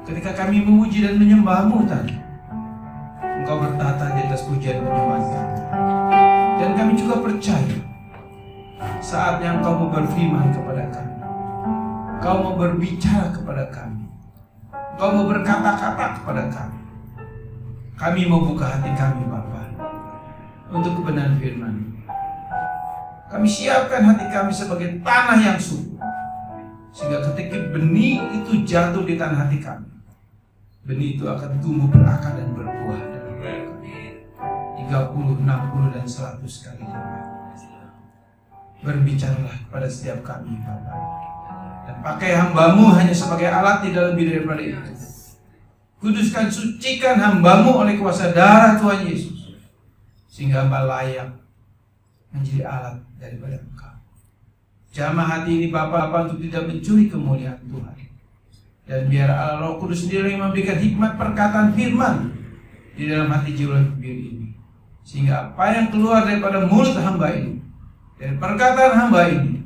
ketika kami memuji dan menyembah-Mu tadi, Engkau bertata di atas pujian penyembahan kami. Dan kami juga percaya saatnya Engkau mau berfirman kepada kami, Engkau mau berbicara kepada kami, Engkau mau berkata-kata kepada kami. Kami mau buka hati kami, Bapa, untuk kebenaran firman. Kami siapkan hati kami sebagai tanah yang subur, sehingga ketika benih itu jatuh di tanah hati kami, benih itu akan tumbuh berakar dan berbuah dalam hidup kami. 30, 60 dan 100 kali lipat. Berbicaralah kepada setiap kami, Bapa, dan pakai hamba-Mu hanya sebagai alat, tidak lebih daripada itu. Kuduskan, sucikan hamba-Mu oleh kuasa darah Tuhan Yesus, sehingga hamba layak menjadi alat daripada Engkau. Jamah hati ini Bapa untuk tidak mencuri kemuliaan Tuhan. Dan biar Allah Roh Kudus sendiri yang memberikan hikmat perkataan firman di dalam hati jiwa dan bibir ini, sehingga apa yang keluar daripada mulut hamba ini, dari perkataan hamba ini,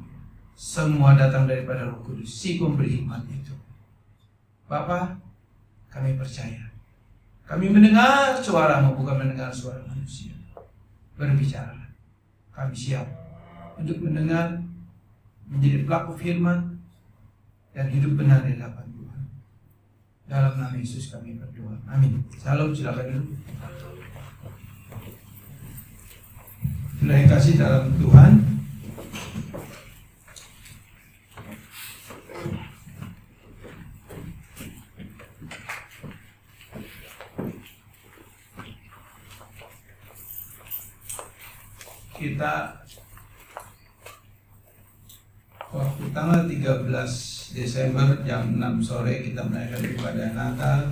semua datang daripada Roh Kudus, si pemberi hikmat itu. Bapa, kami percaya, kami mendengar suara-Mu, bukan mendengar suara manusia. Berbicaralah, kami siap untuk mendengar, menjadi pelaku firman, dan hidup benar di hadapan Tuhan. Dalam nama Yesus kami berdoa, amin. Salam, silakan dulu. Terima kasih dalam Tuhan. Kita waktu tanggal 13 Desember jam 6 sore kita merayakan ibadah Natal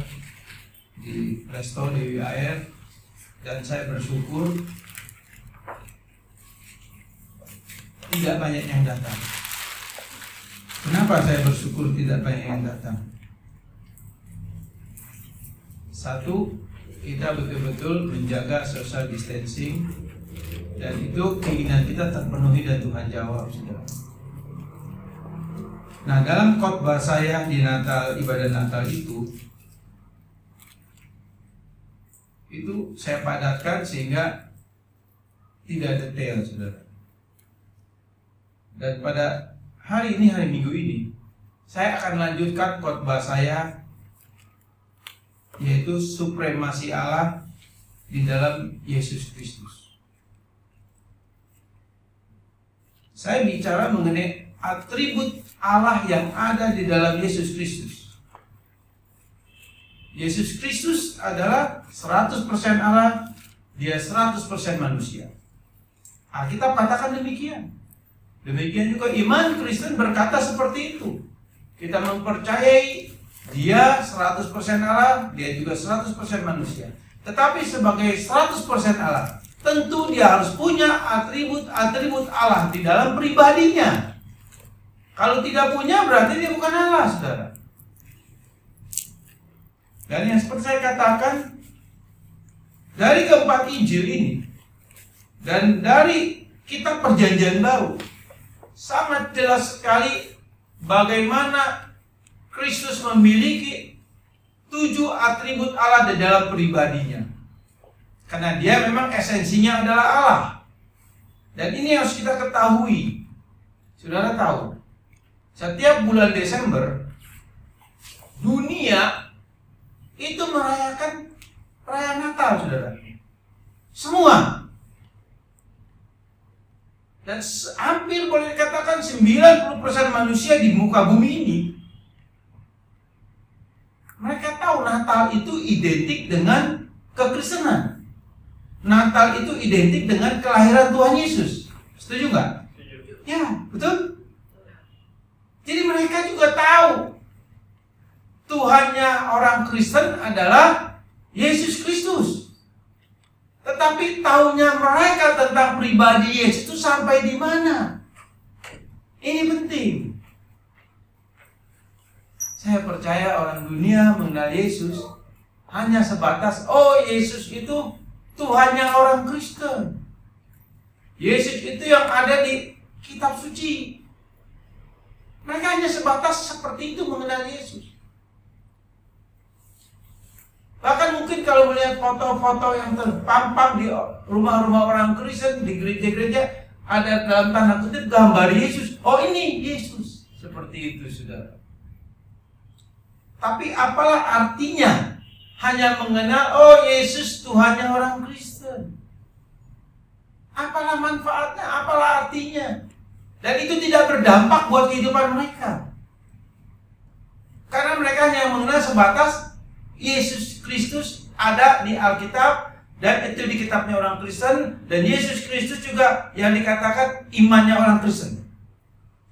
di Resto Dewi Air, dan saya bersyukur tidak banyak yang datang. Kenapa saya bersyukur tidak banyak yang datang? Satu, kita betul-betul menjaga social distancing, dan itu keinginan kita terpenuhi dan Tuhan jawab, saudara. Nah, dalam khotbah saya di Natal, ibadah Natal itu saya padatkan sehingga tidak detail, saudara. Dan pada hari ini, hari Minggu ini, saya akan lanjutkan khotbah saya, yaitu supremasi Allah di dalam Yesus Kristus. Saya bicara mengenai atribut Allah yang ada di dalam Yesus Kristus. Yesus Kristus adalah 100% Allah, Dia 100% manusia. Alkitab katakan demikian. Demikian juga iman Kristen berkata seperti itu. Kita mempercayai Dia 100% Allah, Dia juga 100% manusia. Tetapi sebagai 100% Allah, tentu Dia harus punya atribut-atribut Allah di dalam pribadinya. Kalau tidak punya, berarti Dia bukan Allah, saudara. Dan yang seperti saya katakan, dari keempat Injil ini dan dari kitab Perjanjian Baru, sangat jelas sekali bagaimana Kristus memiliki 7 atribut Allah di dalam pribadinya. Karena Dia memang esensinya adalah Allah. Dan ini harus kita ketahui. Saudara tahu, setiap bulan Desember, dunia itu merayakan perayaan Natal, saudara. Semua. Dan hampir boleh dikatakan 90% manusia di muka bumi ini, mereka tahu Natal itu identik dengan kekristenan. Natal itu identik dengan kelahiran Tuhan Yesus. Setuju nggak? Ya, betul. Jadi mereka juga tahu Tuhannya orang Kristen adalah Yesus Kristus. Tetapi tahunya mereka tentang pribadi Yesus itu sampai di mana? Ini penting. Saya percaya orang dunia mengenal Yesus hanya sebatas, oh Yesus itu Tuhannya orang Kristen. Yesus itu yang ada di kitab suci. Mereka hanya sebatas seperti itu mengenal Yesus. Bahkan mungkin kalau melihat foto-foto yang terpampang di rumah-rumah orang Kristen, di gereja-gereja, ada dalam tanda kutip gambar Yesus. Oh, ini Yesus. Seperti itu, saudara. Tapi apalah artinya hanya mengenal, oh Yesus Tuhannya orang Kristen? Apalah manfaatnya, apalah artinya? Dan itu tidak berdampak buat kehidupan mereka. Karena mereka hanya mengenal sebatas Yesus Kristus ada di Alkitab, dan itu di kitabnya orang Kristen, dan Yesus Kristus juga yang dikatakan imannya orang Kristen.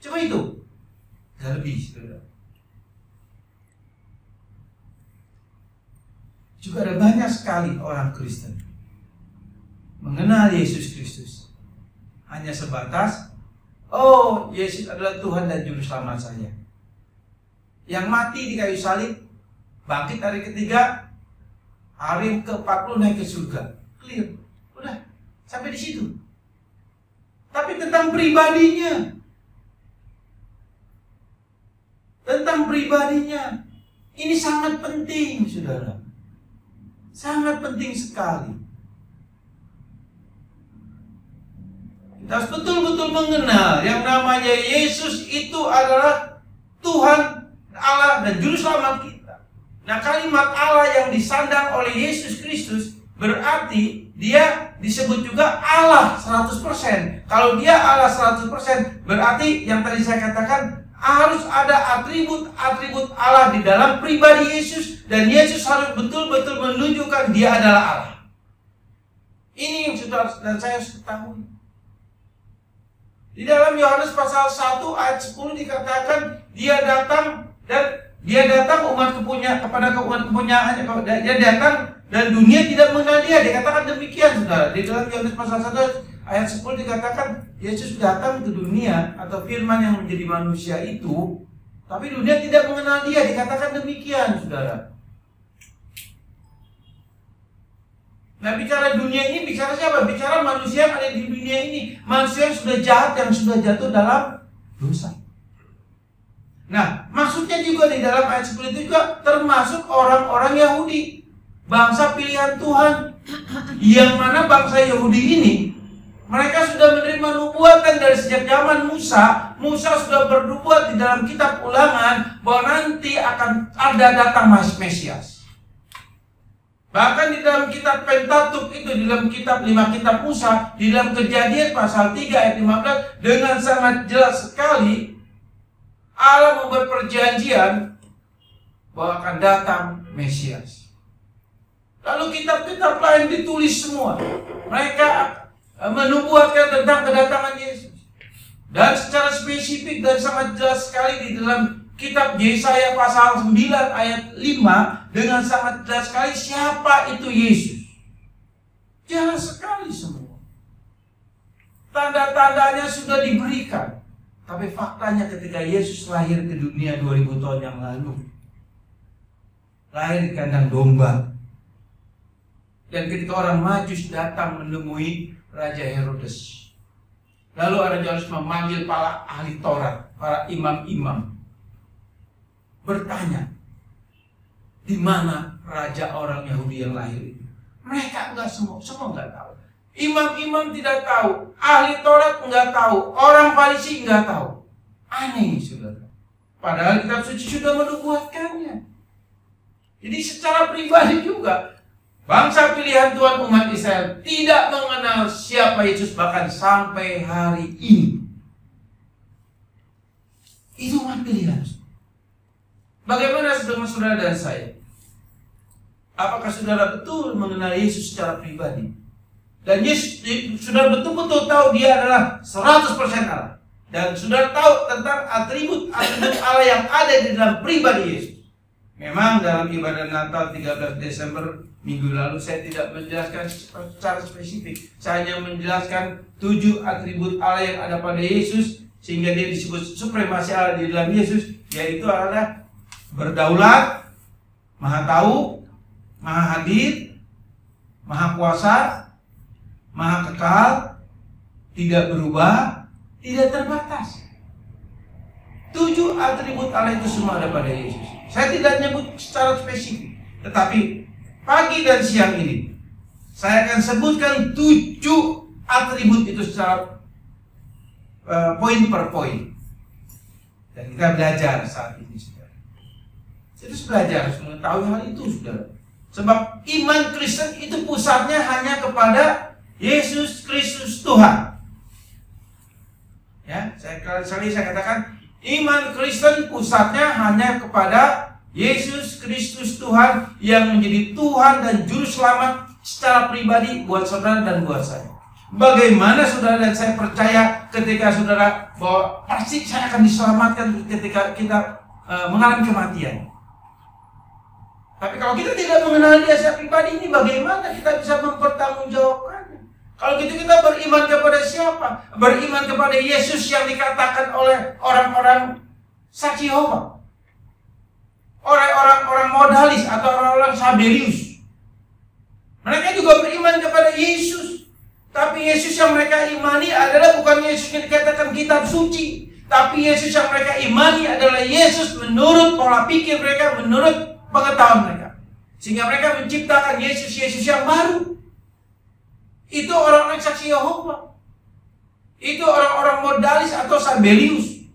Cuma itu. Gak lebih, saudara. Juga ada banyak sekali orang Kristen mengenal Yesus Kristus hanya sebatas, oh Yesus adalah Tuhan dan Juru Selamat saya, yang mati di kayu salib, bangkit hari ketiga, hari ke-40 naik ke surga. Clear. Udah, sampai di situ. Tapi tentang pribadinya, ini sangat penting, saudara. Sangat penting sekali. Kita harus betul-betul mengenal yang namanya Yesus itu adalah Tuhan Allah dan Juru Selamat kita. Nah, kalimat Allah yang disandang oleh Yesus Kristus berarti dia disebut juga Allah 100%. Kalau dia Allah 100%, berarti yang tadi saya katakan harus ada atribut-atribut Allah di dalam pribadi Yesus, dan Yesus harus betul-betul menunjukkan dia adalah Allah. Ini yang saudara dan saya harus ketahui. Di dalam Yohanes pasal 1 ayat 10 dikatakan dia datang kepada umat kepunyaannya. Dia datang dan dunia tidak mengenal dia. Dikatakan demikian, saudara. Di dalam Yohanes pasal 1 ayat 10 dikatakan Yesus datang ke dunia, atau firman yang menjadi manusia itu, tapi dunia tidak mengenal dia. Dikatakan demikian, saudara. Nah, bicara dunia ini, bicara siapa? Bicara manusia yang ada di dunia ini. Manusia yang sudah jahat, yang sudah jatuh dalam dosa. Nah, maksudnya juga di dalam ayat 10 itu juga termasuk orang-orang Yahudi, bangsa pilihan Tuhan. Yang mana bangsa Yahudi ini, mereka sudah menerima nubuatan dari sejak zaman Musa. Musa sudah bernubuat di dalam kitab Ulangan bahwa nanti akan ada datang Mesias. Bahkan di dalam kitab Pentatuk itu, di dalam kitab 5 kitab Musa, di dalam Kejadian pasal 3 ayat 15, dengan sangat jelas sekali Allah membuat perjanjian bahwa akan datang Mesias. Lalu kitab-kitab lain ditulis semua. Mereka menubuatkan tentang kedatangan Yesus. Dan secara spesifik dan sangat jelas sekali di dalam kitab Yesaya pasal 9 ayat 5 dengan sangat jelas sekali siapa itu Yesus. Jelas sekali semua. Tanda-tandanya sudah diberikan. Tapi faktanya ketika Yesus lahir ke dunia 2000 tahun yang lalu, lahir di kandang domba. Dan ketika orang Majus datang menemui Raja Herodes, lalu Raja Herodes memanggil para ahli Taurat, para imam-imam, bertanya, di mana raja orang Yahudi yang lahir itu? Mereka semua nggak tahu. Imam-imam tidak tahu, ahli Taurat nggak tahu, orang Farisi nggak tahu. Aneh, saudara. Padahal kitab suci sudah menubuatkannya. Jadi secara pribadi juga, bangsa pilihan Tuhan umat Israel tidak mengenal siapa Yesus bahkan sampai hari ini. Itu umat pilihan. Bagaimana dengan saudara dan saya? Apakah saudara betul mengenal Yesus secara pribadi? Dan Yesus, saudara betul-betul tahu dia adalah 100% Allah. Dan saudara tahu tentang atribut Allah yang ada di dalam pribadi Yesus. Memang dalam ibadah Natal 13 Desember minggu lalu saya tidak menjelaskan secara spesifik. Saya hanya menjelaskan 7 atribut Allah yang ada pada Yesus, sehingga dia disebut supremasi Allah di dalam Yesus, yaitu adalah berdaulat, maha tahu, maha hadir, maha kuasa, maha kekal, tidak berubah, tidak terbatas. 7 atribut Allah itu semua ada pada Yesus. Saya tidak menyebut secara spesifik, tetapi pagi dan siang ini saya akan sebutkan 7 atribut itu secara poin per poin. Dan kita belajar saat ini, saudara. Terus belajar, harus mengetahui hal itu, saudara. Sebab iman Kristen itu pusatnya hanya kepada Yesus Kristus Tuhan. Ya, saya katakan, iman Kristen pusatnya hanya kepada Yesus Kristus Tuhan yang menjadi Tuhan dan Juru Selamat secara pribadi buat saudara dan buat saya. Bagaimana saudara dan saya percaya ketika saudara bahwa pasti saya akan diselamatkan ketika kita mengalami kematian. Tapi kalau kita tidak mengenal dia secara pribadi, ini bagaimana kita bisa mempertanggungjawabkannya? Kalau gitu kita beriman kepada siapa? Beriman kepada Yesus yang dikatakan oleh orang-orang saksi Yehova, oleh orang-orang modalis atau orang-orang Sabelius. Mereka juga beriman kepada Yesus. Tapi Yesus yang mereka imani adalah bukan Yesus yang dikatakan kitab suci. Tapi Yesus yang mereka imani adalah Yesus menurut pola pikir mereka, menurut pengetahuan mereka. Sehingga mereka menciptakan Yesus yang baru. Itu orang-orang saksi Yehova. Itu orang-orang modalis atau Sabelius.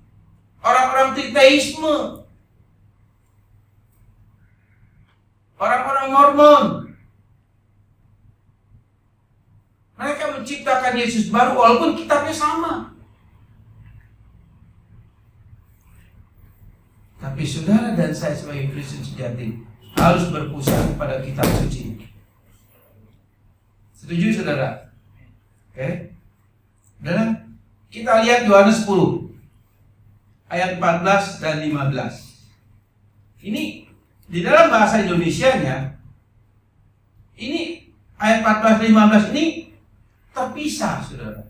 Orang-orang triteisme. Orang-orang Mormon. Mereka menciptakan Yesus baru walaupun kitabnya sama. Tapi saudara dan saya sebagai Kristen sejati harus berpusat pada kitab suci. Setuju saudara? Oke. Dan kita lihat Yohanes 10 ayat 14 dan 15. Ini di dalam bahasa Indonesianya, ini ayat 14-15 ini terpisah, saudara.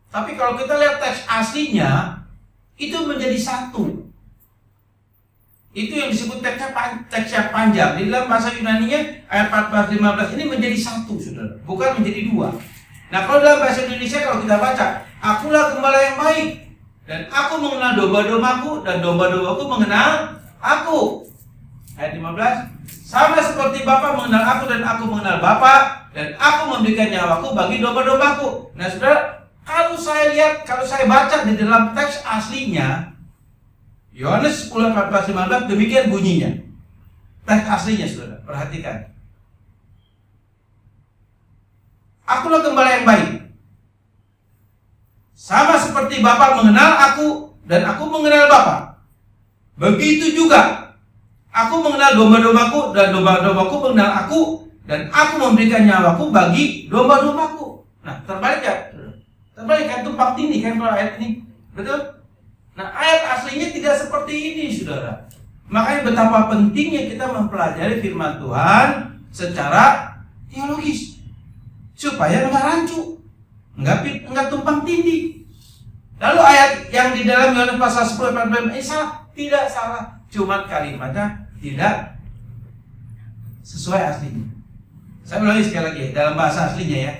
Tapi kalau kita lihat teks aslinya, itu menjadi satu. Itu yang disebut teks yang panjang. Di dalam bahasa Yunaninya, ayat 14-15 ini menjadi satu, saudara. Bukan menjadi dua. Nah, kalau dalam bahasa Indonesia, kalau kita baca, akulah gembala yang baik, dan aku mengenal domba-dombaku, dan domba-dombaku mengenal aku. Ayat 15, sama seperti Bapa mengenal aku dan aku mengenal Bapa, dan aku memberikan nyawaku bagi domba-dombaku. Nah saudara, kalau saya baca di dalam teks aslinya Yohanes 10, 14, 15 demikian bunyinya. Teks aslinya saudara, perhatikan. Akulah gembala yang baik, sama seperti Bapa mengenal aku dan aku mengenal Bapa, begitu juga aku mengenal domba-dombaku dan domba-dombaku mengenal aku, dan aku memberikan nyawaku bagi domba-dombaku. Nah, terbalik ya? Terbalik kan, tumpang tindih kan kalau ayat ini. Betul? Nah, ayat aslinya tidak seperti ini, saudara. Makanya betapa pentingnya kita mempelajari firman Tuhan secara teologis. Supaya enggak rancu, enggak tumpang tindih. Lalu ayat yang di dalam Yohanes pasal 10 ayat 14 salah? Tidak salah. Cuma kalimatnya tidak sesuai aslinya. Saya ulangi sekali lagi dalam bahasa aslinya ya.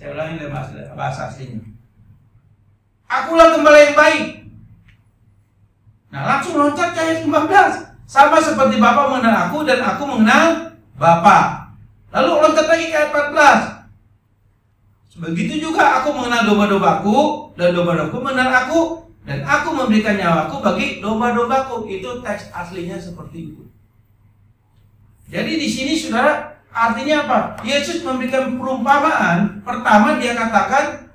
Saya ulangi dalam bahasa aslinya. Akulah gembala yang baik. Nah, langsung loncat ke ayat 15. Sama seperti Bapa mengenal aku dan aku mengenal Bapa. Lalu loncat lagi ke ayat 14. Begitu juga aku mengenal domba-dombaku dan domba-dombaku mengenal aku, dan aku memberikan nyawaku bagi domba-dombaku. Itu teks aslinya seperti itu. Jadi di sini saudara, artinya apa? Yesus memberikan perumpamaan. Pertama dia katakan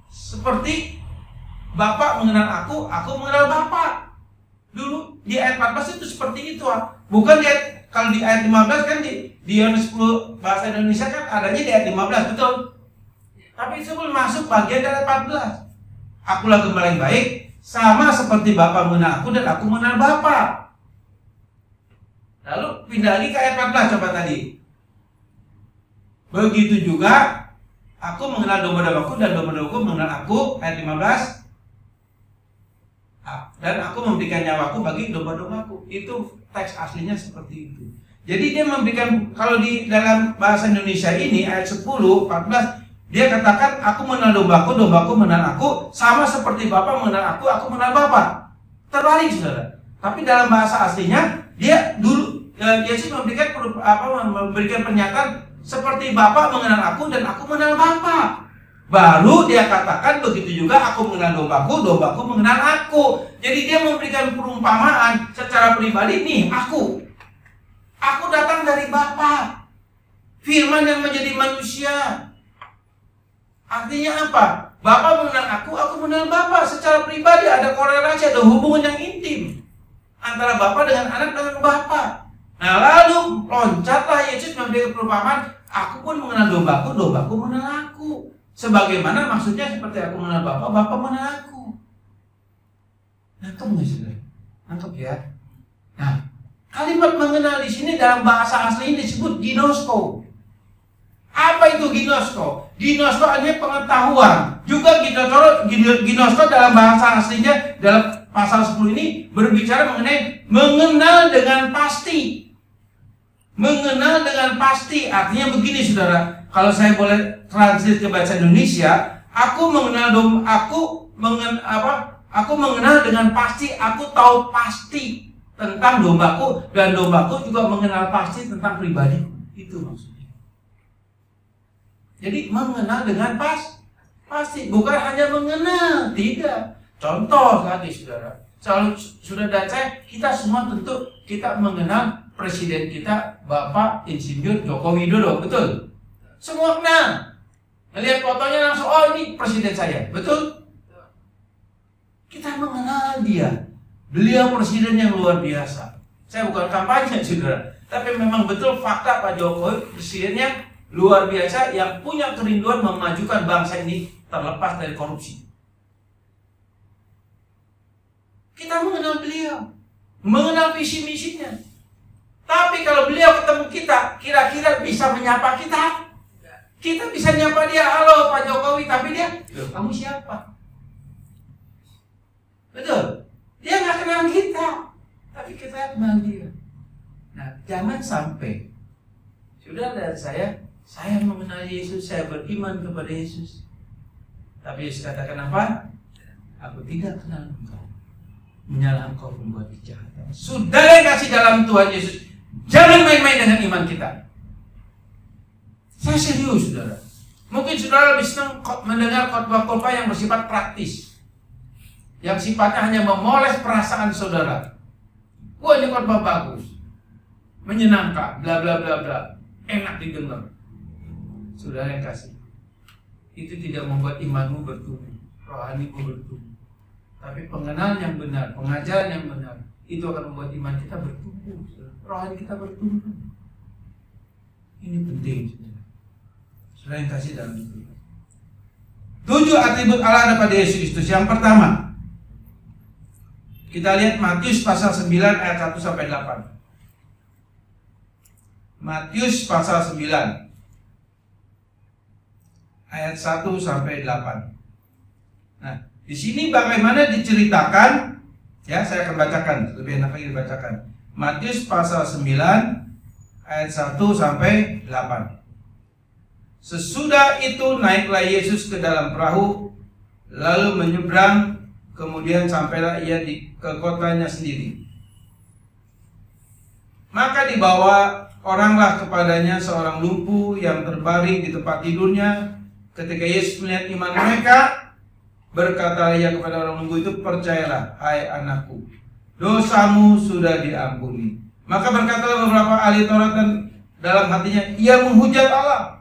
seperti Bapa mengenal aku mengenal Bapa. Dulu di ayat 14 itu seperti itu. Bukan di ayat, kalau di ayat 15 kan di Yohanes 10 bahasa Indonesia kan adanya di ayat 15, betul? Tapi sebelum masuk bagian dari ayat 14. Akulah gembala yang baik, sama seperti Bapa mengenal aku dan aku mengenal Bapa. Lalu pindah lagi ke ayat 14 coba tadi. Begitu juga aku mengenal domba-dombaku dan domba-dombaku mengenal aku, ayat 15. Dan aku memberikan nyawaku bagi domba-dombaku. Itu teks aslinya seperti itu. Jadi dia memberikan, kalau di dalam bahasa Indonesia ini ayat 10, 14, dia katakan aku mengenal dombaku, dombaku mengenal aku, sama seperti Bapa mengenal aku mengenal Bapa. Terbalik saudara. Tapi dalam bahasa aslinya dia dulu Yesus memberikan pernyataan seperti Bapa mengenal aku dan aku mengenal Bapa. Baru dia katakan begitu juga aku mengenal dombaku, dombaku mengenal aku. Jadi dia memberikan perumpamaan secara pribadi, nih aku datang dari Bapa. Firman yang menjadi manusia. Artinya apa? Bapa mengenal aku mengenal Bapa. Secara pribadi ada korelasi, ada hubungan yang intim antara Bapa dengan anak dengan Bapa. Nah lalu loncatlah Yesus memberikan perumpamaan, aku pun mengenal dombaku, dombaku mengenal aku. Sebagaimana maksudnya seperti aku mengenal Bapa, Bapa mengenal aku. Nangkep nggak saudara? Nangkep ya? Nah, kalimat mengenal di sini dalam bahasa asli disebut ginosko. Apa itu ginosko? Ginosko artinya pengetahuan. Juga ginosko dalam bahasa aslinya dalam pasal 10 ini berbicara mengenai mengenal dengan pasti. Mengenal dengan pasti artinya begini saudara. Kalau saya boleh translate ke bahasa Indonesia, aku mengenal dengan pasti, aku tahu pasti tentang dombaku dan dombaku juga mengenal pasti tentang pribadiku. Itu maksudnya. Jadi mengenal dengan pasti, bukan hanya mengenal, tidak. Contoh tadi saudara, saudara dan saya, kita semua tentu kita mengenal presiden kita Bapak Insinyur Joko Widodo, betul? Semua kenal. Melihat fotonya langsung, oh ini presiden saya, betul? Kita mengenal dia. Beliau presiden yang luar biasa. Saya bukan kampanye saudara, tapi memang betul fakta Pak Jokowi presiden yang luar biasa yang punya kerinduan memajukan bangsa ini terlepas dari korupsi. Kita mengenal beliau, mengenal visi misinya. Tapi kalau beliau ketemu kita, kira-kira bisa menyapa kita? Kita bisa nyapa dia, halo Pak Jokowi, tapi dia, kamu siapa? Betul? Dia nggak kenal kita, tapi kita kenal dia. Nah, jangan sampai sudah dari saya mengenal Yesus, saya beriman kepada Yesus. Tapi Yesus katakan apa? Aku tidak kenal engkau. Menyalah engkau membuat kejahatan. Sudah kasih dalam Tuhan Yesus. Jangan main-main dengan iman kita. Saya serius, saudara. Mungkin saudara lebih senang mendengar khotbah-khotbah yang bersifat praktis, yang sifatnya hanya memoles perasaan saudara. Wah, ini khotbah bagus, menyenangkan, bla bla bla bla, enak didengar. Saudara yang kasih, itu tidak membuat imanmu bertumbuh, rohanimu bertumbuh. Tapi pengenalan yang benar, pengajaran yang benar, itu akan membuat iman kita bertumbuh, rohani kita bertumbuh. Ini penting, saudara. Saudara yang kasih dalam itu. 7 atribut Allah ada pada Yesus Kristus. Yang pertama, kita lihat Matius pasal 9 ayat 1 sampai 8. Matius pasal 9 ayat 1 sampai 8. Nah, di sini bagaimana diceritakan? Ya, saya akan bacakan, lebih enak lagi dibacakan. Matius pasal 9 ayat 1 sampai 8. Sesudah itu naiklah Yesus ke dalam perahu, lalu menyeberang, kemudian sampailah ia ke kotanya sendiri. Maka dibawa oranglah kepadanya seorang lumpuh yang terbaring di tempat tidurnya. Ketika Yesus melihat iman mereka, berkata ia kepada orang lumpuh itu, percayalah, hai anakku, dosamu sudah diampuni. Maka berkatalah beberapa ahli Taurat dan dalam hatinya, ia menghujat Allah.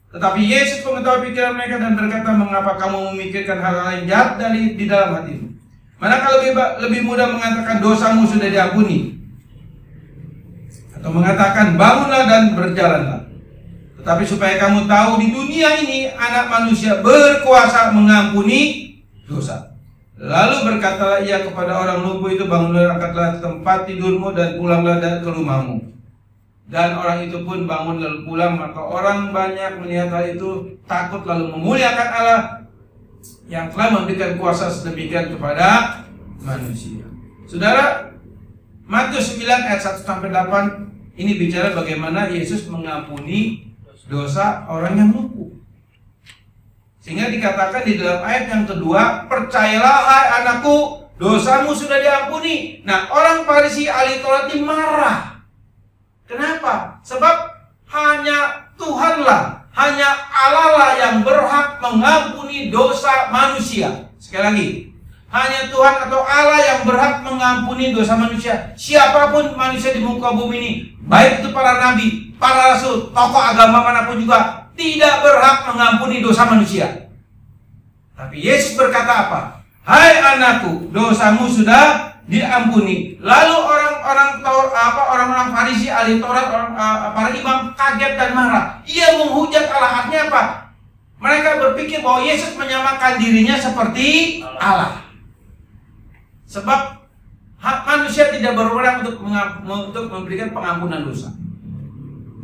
Tetapi Yesus mengetahui pikiran mereka dan berkata, mengapa kamu memikirkan hal-hal yang jahat di dalam hatimu? Manakah lebih mudah mengatakan dosamu sudah diampuni, atau mengatakan bangunlah dan berjalanlah? Tetapi supaya kamu tahu di dunia ini anak manusia berkuasa mengampuni dosa. Lalu berkatalah ia kepada orang lumpuh itu, bangunlah, angkatlah tempat tidurmu dan pulanglah ke rumahmu. Dan orang itu pun bangun lalu pulang. Maka orang banyak melihat hal itu takut, lalu memuliakan Allah yang telah memberikan kuasa sedemikian kepada manusia. Saudara, Matius 9 ayat 1 sampai 8 ini bicara bagaimana Yesus mengampuni dosa orang yang lumpuh. Sehingga dikatakan di dalam ayat yang kedua, percayalah hai anakku, dosamu sudah diampuni. Nah, orang Farisi ahli Taurat ini marah. Kenapa? Sebab hanya Tuhanlah, hanya Allah lah yang berhak mengampuni dosa manusia. Sekali lagi, hanya Tuhan atau Allah yang berhak mengampuni dosa manusia. Siapapun manusia di muka bumi ini, baik itu para nabi, para rasul, tokoh agama manapun juga, tidak berhak mengampuni dosa manusia. Tapi Yesus berkata apa? Hai anakku, dosamu sudah diampuni. Lalu orang-orang Farisi, ahli Taurat, para imam kaget dan marah. Ia menghujat Allah. Artinya apa? Mereka berpikir bahwa Yesus menyamakan dirinya seperti Allah. Sebab hak manusia tidak berwenang untuk memberikan pengampunan dosa,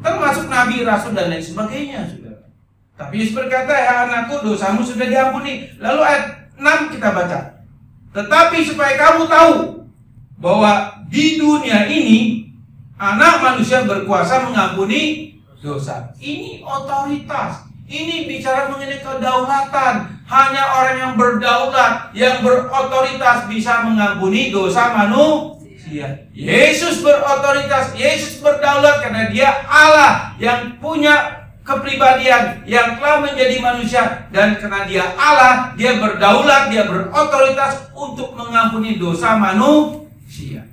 termasuk nabi, rasul dan lain sebagainya, saudara. Tapi Yesus berkata, ya anakku, dosamu sudah diampuni. Lalu ayat 6 kita baca. Tetapi supaya kamu tahu bahwa di dunia ini anak manusia berkuasa mengampuni dosa. Ini otoritas. Ini bicara mengenai kedaulatan. Hanya orang yang berdaulat, yang berotoritas bisa mengampuni dosa manusia. Yesus berotoritas, Yesus berdaulat karena dia Allah yang punya kepribadian, yang telah menjadi manusia. Dan karena dia Allah, dia berdaulat, dia berotoritas untuk mengampuni dosa manusia.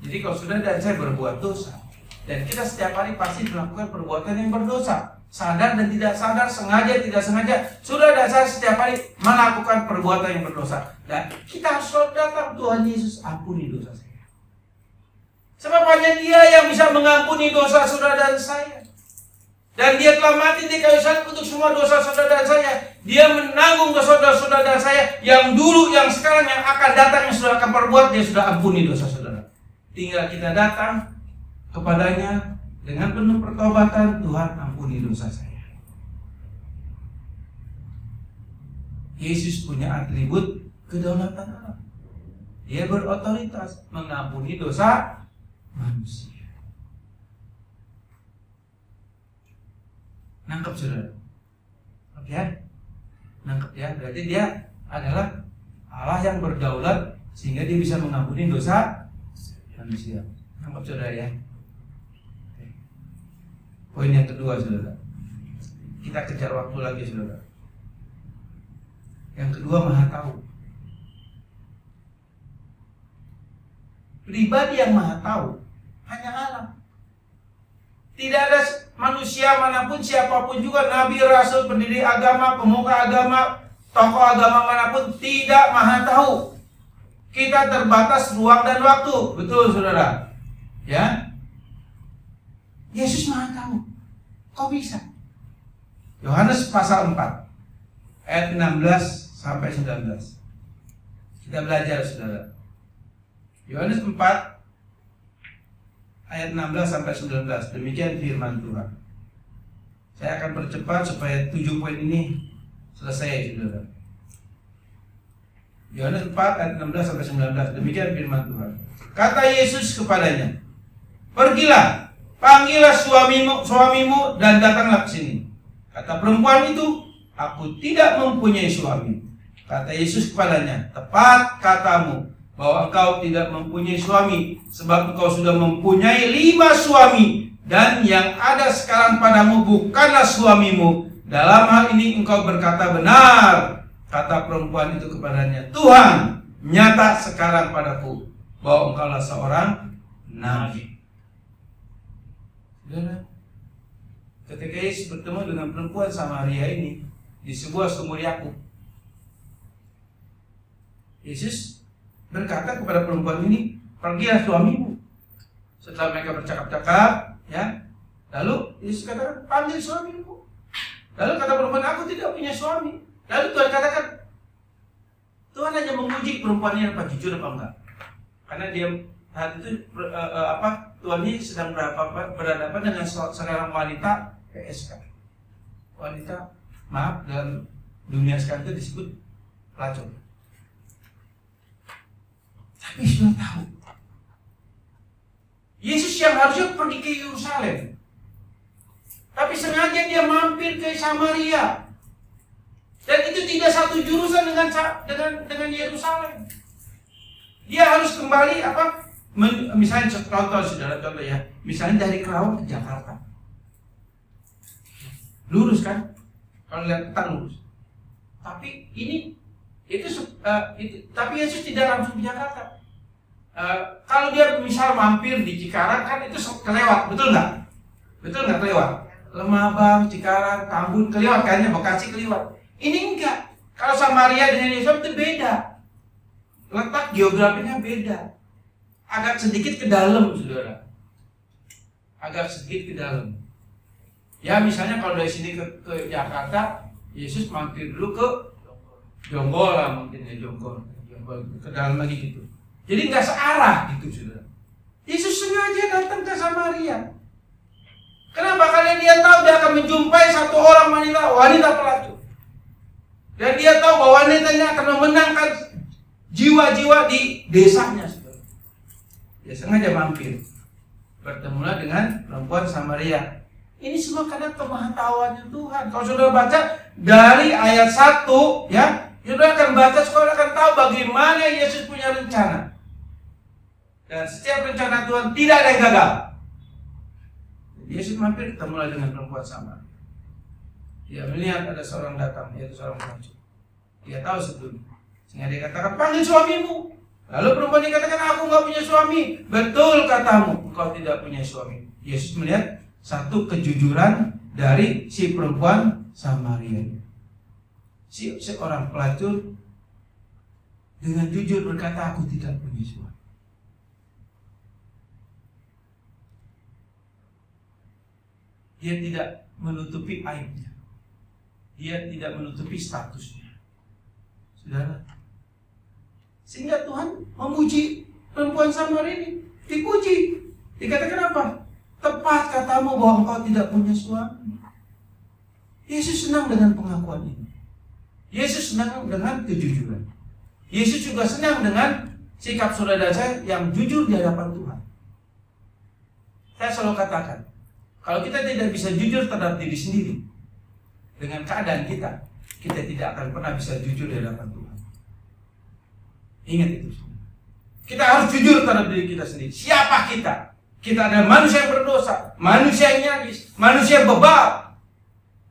Jadi kalau sudah dan saya berbuat dosa, dan kita setiap hari pasti melakukan perbuatan yang berdosa, sadar dan tidak sadar, sengaja tidak sengaja, sudah dan saya setiap hari melakukan perbuatan yang berdosa. Dan kita harus datang, Tuhan Yesus, ampuni dosa saya. Sebab hanya Dia yang bisa mengampuni dosa saudara dan saya. Dan Dia telah mati di kayu salib untuk semua dosa saudara dan saya. Dia menanggung dosa saudara dan saya, yang dulu, yang sekarang, yang akan datang, yang sudah akan perbuat. Dia sudah ampuni dosa saudara. Tinggal kita datang kepadanya dengan penuh pertobatan. Tuhan, ampuni dosa saya. Yesus punya atribut kedaulatan Allah. Dia berotoritas mengampuni dosa manusia. Nangkep saudara? Oke ya? Nangkep ya? Berarti dia adalah Allah yang berdaulat sehingga dia bisa mengampuni dosa manusia. Nangkep saudara ya? Oke. Poin yang kedua saudara, kita kejar waktu lagi saudara. Yang kedua, Maha Tahu. Pribadi yang Maha Tahu hanya Allah. Tidak ada manusia manapun, siapapun juga, nabi, rasul, pendiri agama, pemuka agama, tokoh agama manapun, tidak Maha Tahu. Kita terbatas ruang dan waktu. Betul saudara? Ya? Yesus Maha Tahu. Kok bisa? Yohanes pasal 4 ayat 16 sampai 19. Kita belajar saudara. Yohanes 4 ayat 16 sampai 19. Demikian firman Tuhan. Saya akan percepat supaya 7 poin ini selesai saudara. Yohanes 4 ayat 16 sampai 19. Demikian firman Tuhan. Kata Yesus kepadanya, pergilah, panggillah suamimu dan datanglah ke sini. Kata perempuan itu, aku tidak mempunyai suami. Kata Yesus kepadanya, tepat katamu bahwa engkau tidak mempunyai suami, sebab engkau sudah mempunyai 5 suami, dan yang ada sekarang padamu bukanlah suamimu. Dalam hal ini engkau berkata benar. Kata perempuan itu kepadanya, Tuhan, nyata sekarang padaku bahwa engkaulah seorang nabi. Saudara, ketika Yesus bertemu dengan perempuan Samaria ini di sebuah sumur Yakub, Yesus berkata kepada perempuan ini, pergilah suamimu. Setelah mereka bercakap-cakap, ya, lalu Yesus katakan, panggil suamimu. Lalu kata perempuan, aku tidak punya suami. Lalu Tuhan katakan, Tuhan hanya menguji perempuan ini apa jujur apa enggak. Karena dia saat itu Tuhan ini sedang berhadapan dengan seorang wanita PSK. Wanita, maaf, dalam dunia sekarang itu disebut pelacur. Tapi sudah tahu, Yesus yang harusnya pergi ke Yerusalem, tapi sengaja dia mampir ke Samaria. Dan itu tidak satu jurusan dengan Yerusalem. Dia harus kembali Misalnya contoh saudara, contoh ya, misalnya dari Kerawang ke Jakarta, lurus kan? Kalau lihat peta lurus. Tapi tapi Yesus tidak langsung ke Jakarta. Kalau dia misal mampir di Cikarang kan itu kelewat, betul nggak? Betul nggak kelewat? Lemabang, Cikarang, Tambun kelewat, kayaknya Bekasi kelewat. Ini enggak. Kalau Samaria dengan Yesus itu beda. Letak geografinya beda. Agak sedikit ke dalam, saudara. Agak sedikit ke dalam. Ya misalnya kalau dari sini ke Jakarta, Yesus mampir dulu ke Jonggol lah, mungkin ya Jonggol ke dalam lagi gitu. Jadi nggak searah gitu, saudara. Yesus sengaja datang ke Samaria. Kenapa? Karena dia tahu dia akan menjumpai satu orang wanita pelacur. Dan dia tahu bahwa wanitanya akan memenangkan jiwa-jiwa di desanya, saudara. Dia sengaja mampir. Bertemulah dengan perempuan Samaria. Ini semua karena kemahatauannya Tuhan. Kalau saudara baca dari ayat 1, ya, saudara akan baca, saudara akan tahu bagaimana Yesus punya rencana. Dan setiap rencana Tuhan tidak ada yang gagal. Yesus mampir, ketemulah dengan perempuan Samaria. Dia melihat ada seorang datang, yaitu seorang pelacur. Dia tahu sebelumnya. Sehingga dia katakan, panggil suamimu. Lalu perempuan dikatakan, aku nggak punya suami. Betul katamu, engkau tidak punya suami. Yesus melihat satu kejujuran dari si perempuan Samaria. Si seorang pelacur dengan jujur berkata, aku tidak punya suami. Dia tidak menutupi aibnya. Dia tidak menutupi statusnya. Saudara, sehingga Tuhan memuji perempuan Samaria ini. Dipuji. Dikatakan apa? Tepat katamu bahwa engkau tidak punya suami. Yesus senang dengan pengakuan ini. Yesus senang dengan kejujuran. Yesus juga senang dengan sikap saudara saya yang jujur di hadapan Tuhan. Saya selalu katakan, kalau kita tidak bisa jujur terhadap diri sendiri dengan keadaan kita tidak akan pernah bisa jujur di hadapan Tuhan. Ingat itu. Kita harus jujur terhadap diri kita sendiri. Siapa kita? Kita adalah manusia yang berdosa, manusia yang nyagis, manusia yang bebal.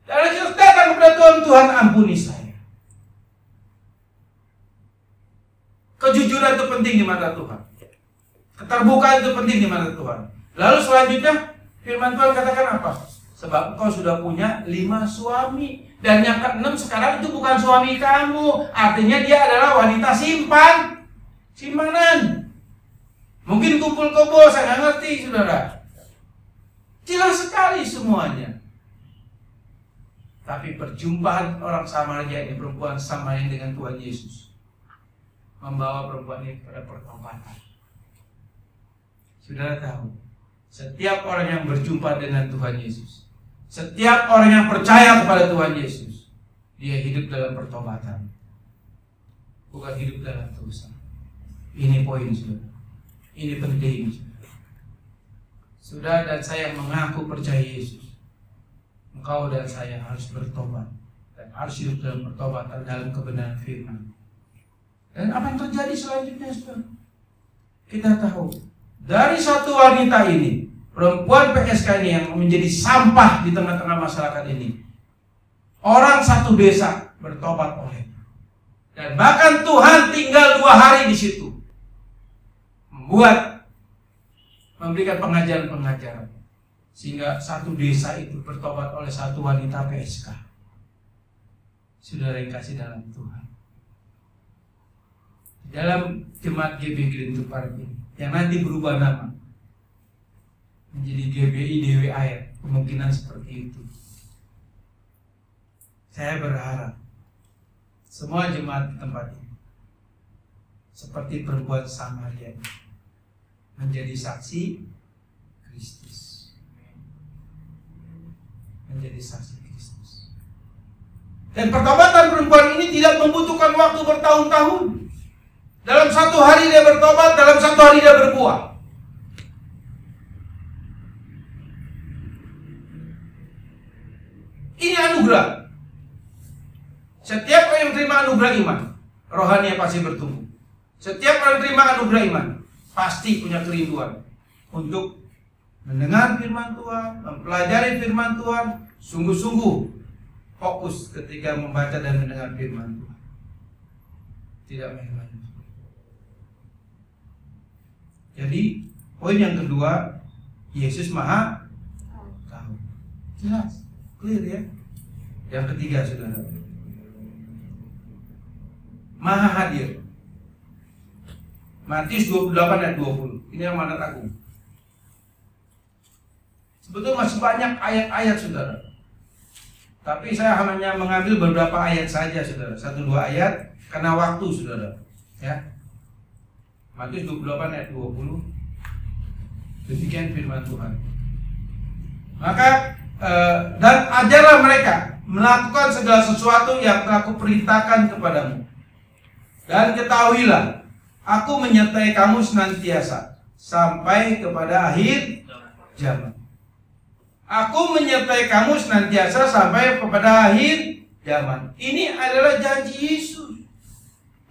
Dan kita datang kepada Tuhan, Tuhan ampuni saya. Kejujuran itu penting di mata Tuhan. Keterbukaan itu penting di mata Tuhan. Lalu selanjutnya firman Tuhan katakan apa? Sebab engkau sudah punya 5 suami. Dan yang ke-6 sekarang itu bukan suami kamu. Artinya dia adalah wanita simpanan. Mungkin kumpul kebo, saya nggak ngerti, saudara. Jelas sekali semuanya. Tapi perjumpaan orang Samaria ini, perempuan Samaria dengan Tuhan Yesus, membawa perempuan ini kepada pertobatan. Saudara tahu, setiap orang yang berjumpa dengan Tuhan Yesus, setiap orang yang percaya kepada Tuhan Yesus, dia hidup dalam pertobatan, bukan hidup dalam dosa. Ini poin, saudara. Ini penting. Saudara dan saya mengaku percaya Yesus, engkau dan saya harus bertobat dan harus hidup dalam pertobatan dalam kebenaran firman. Dan apa yang terjadi selanjutnya, saudara? Kita tahu dari satu wanita ini, perempuan PSK ini yang menjadi sampah di tengah-tengah masyarakat ini, orang satu desa bertobat olehnya. Dan bahkan Tuhan tinggal 2 hari di situ, memberikan pengajaran-pengajaran, sehingga satu desa itu bertobat oleh satu wanita PSK. Saudara yang kasih dalam Tuhan, dalam jemaat GBI Gerintu ini, yang nanti berubah nama menjadi GBI Dewi Air, kemungkinan seperti itu. Saya berharap semua jemaat di tempat ini seperti perempuan Samaria ini, menjadi saksi Kristus. Menjadi saksi Kristus. Dan pertobatan perempuan ini tidak membutuhkan waktu bertahun-tahun. Dalam 1 hari dia bertobat, dalam 1 hari dia berbuah. Ini anugerah. Setiap orang yang terima anugerah iman, rohaninya pasti bertumbuh. Setiap orang yang terima anugerah iman, pasti punya kerinduan untuk mendengar firman Tuhan, mempelajari firman Tuhan, sungguh-sungguh fokus ketika membaca dan mendengar firman Tuhan. Tidak main-main. Jadi poin yang kedua, Yesus Maha tahu. Jelas, clear ya. Yang ketiga, saudara, Maha hadir. Matius 28 ayat 20. Ini yang mana agung. Sebetulnya masih banyak ayat-ayat, saudara. Tapi saya hanya mengambil beberapa ayat saja, saudara. 1-2 ayat karena waktu, saudara. Ya. Matius 28 ayat 20. Demikian firman Tuhan. Maka dan ajarlah mereka melakukan segala sesuatu yang telah kuperintahkan kepadamu. Dan ketahuilah, aku menyertai kamu senantiasa sampai kepada akhir zaman. Aku menyertai kamu senantiasa sampai kepada akhir zaman. Ini adalah janji Yesus.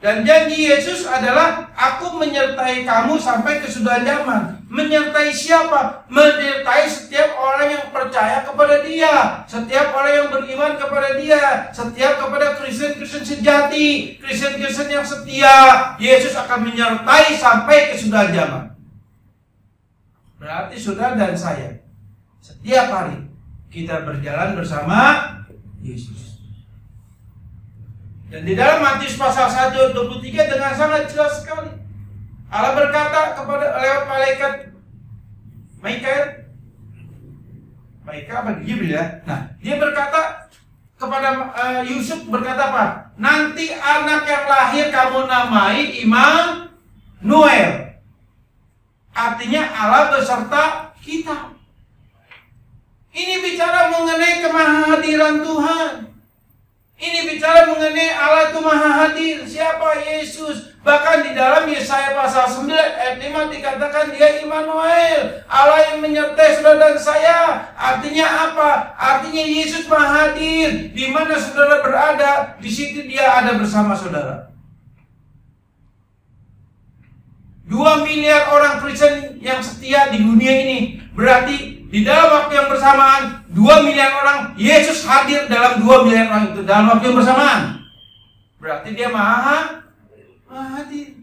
Dan janji Yesus adalah aku menyertai kamu sampai kesudahan zaman. Menyertai siapa? Menyertai setiap orang yang percaya kepada Dia, setiap orang yang beriman kepada Dia, setiap kepada Kristen-Kristen sejati, Kristen-Kristen yang setia. Yesus akan menyertai sampai kesudahan zaman. Berarti saudara dan saya, setiap hari kita berjalan bersama Yesus. Dan di dalam Matius pasal 1 ayat 23 dengan sangat jelas sekali, Allah berkata kepada lewat malaikat Mikael apa Jibril ya. Nah, dia berkata kepada Yusuf, berkata apa? Nanti anak yang lahir kamu namai Immanuel. Artinya Allah beserta kita. Ini bicara mengenai kemahadiran Tuhan. Ini bicara mengenai Allah itu maha hadir. Siapa? Yesus. Bahkan di dalam Yesaya pasal 9 ayat 5 dikatakan Dia Immanuel, Allah yang menyertai saudara dan saya. Artinya apa? Artinya Yesus maha hadir. Di mana saudara berada, di situ Dia ada bersama saudara. 2 miliar orang Kristen yang setia di dunia ini. Berarti di dalam waktu yang bersamaan 2 miliar orang, Yesus hadir dalam 2 miliar orang itu dalam waktu yang bersamaan. Berarti Dia maha hadir.